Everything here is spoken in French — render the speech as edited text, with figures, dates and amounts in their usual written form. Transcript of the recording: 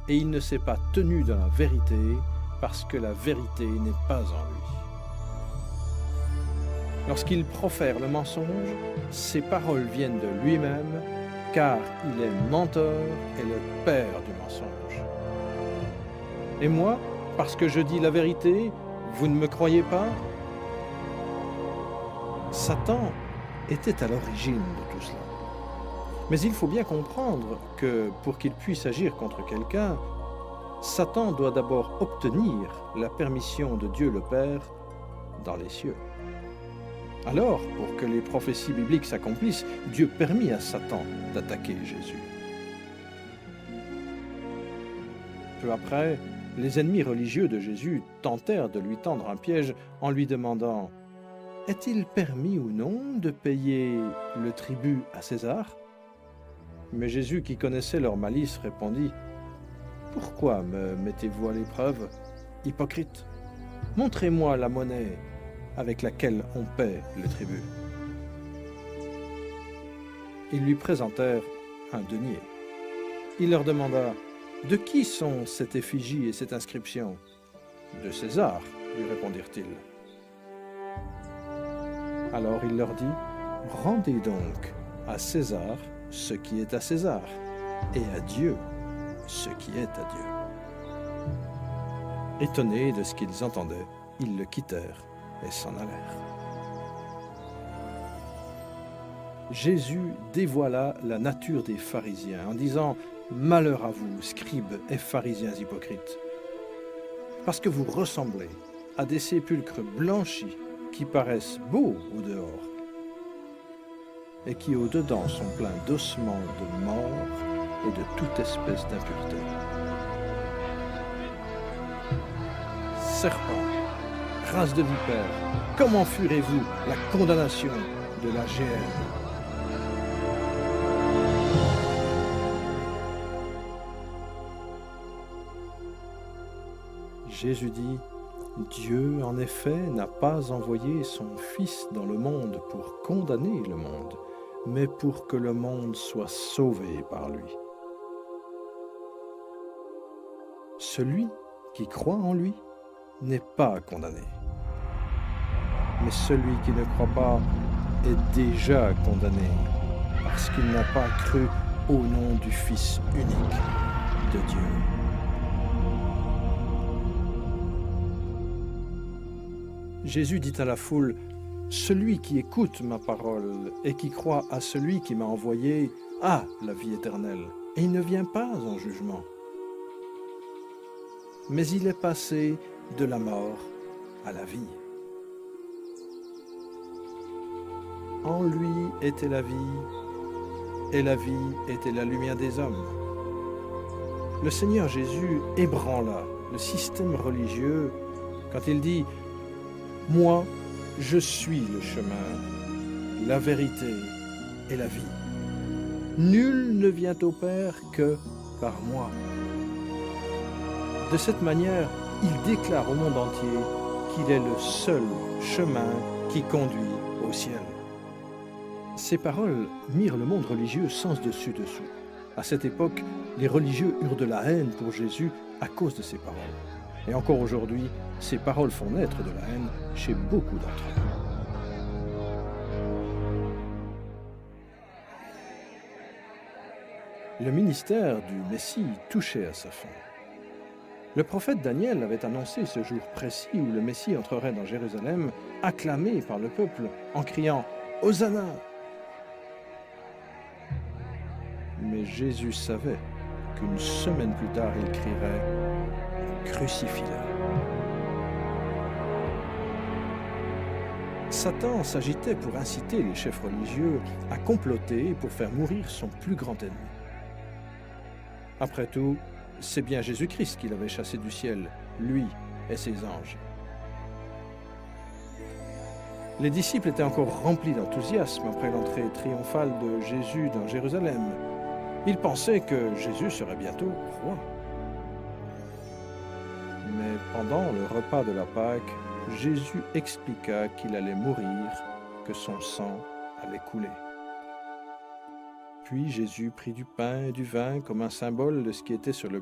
et il ne s'est pas tenu dans la vérité parce que la vérité n'est pas en lui. Lorsqu'il profère le mensonge, ses paroles viennent de lui-même, car il est menteur et le père du mensonge. Et moi, parce que je dis la vérité, vous ne me croyez pas? Satan était à l'origine de tout cela. Mais il faut bien comprendre que pour qu'il puisse agir contre quelqu'un, Satan doit d'abord obtenir la permission de Dieu le Père dans les cieux. Alors, pour que les prophéties bibliques s'accomplissent, Dieu permit à Satan d'attaquer Jésus. Peu après, les ennemis religieux de Jésus tentèrent de lui tendre un piège en lui demandant « Est-il permis ou non de payer le tribut à César ?» Mais Jésus, qui connaissait leur malice, répondit « Pourquoi me mettez-vous à l'épreuve, hypocrite? Montrez-moi la monnaie avec laquelle on paie le tribut. » Ils lui présentèrent un denier. Il leur demanda « De qui sont cette effigie et cette inscription ?»« De César, lui répondirent-ils. » Alors il leur dit « Rendez donc à César ce qui est à César, et à Dieu ce qui est à Dieu. » Étonnés de ce qu'ils entendaient, ils le quittèrent et s'en allèrent. Jésus dévoila la nature des pharisiens en disant « Malheur à vous, scribes et pharisiens hypocrites, parce que vous ressemblez à des sépulcres blanchis qui paraissent beaux au dehors et qui au dedans sont pleins d'ossements de mort et de toute espèce d'impureté. Serpents, race de vipères, comment fuirez-vous la condamnation de la géhenne? Jésus dit, Dieu, en effet, n'a pas envoyé son Fils dans le monde pour condamner le monde, mais pour que le monde soit sauvé par lui. Celui qui croit en lui n'est pas condamné, mais celui qui ne croit pas est déjà condamné, parce qu'il n'a pas cru au nom du Fils unique de Dieu. Jésus dit à la foule, « Celui qui écoute ma parole et qui croit à celui qui m'a envoyé a la vie éternelle, et il ne vient pas en jugement. Mais il est passé de la mort à la vie. En lui était la vie, et la vie était la lumière des hommes. » Le Seigneur Jésus ébranla le système religieux quand il dit « Moi, je suis le chemin, la vérité et la vie. Nul ne vient au Père que par moi. » De cette manière, il déclare au monde entier qu'il est le seul chemin qui conduit au ciel. Ces paroles mirent le monde religieux sens dessus dessous. À cette époque, les religieux eurent de la haine pour Jésus à cause de ces paroles. Et encore aujourd'hui, ces paroles font naître de la haine chez beaucoup d'entre eux. Le ministère du Messie touchait à sa fin. Le prophète Daniel avait annoncé ce jour précis où le Messie entrerait dans Jérusalem, acclamé par le peuple en criant « Hosanna !» Mais Jésus savait qu'une semaine plus tard, il crierait « Crucifie-le !» Satan s'agitait pour inciter les chefs religieux à comploter pour faire mourir son plus grand ennemi. Après tout, c'est bien Jésus-Christ qui l'avait chassé du ciel, lui et ses anges. Les disciples étaient encore remplis d'enthousiasme après l'entrée triomphale de Jésus dans Jérusalem. Ils pensaient que Jésus serait bientôt roi. Mais pendant le repas de la Pâque, Jésus expliqua qu'il allait mourir, que son sang allait couler. Puis Jésus prit du pain et du vin comme un symbole de ce qui était sur le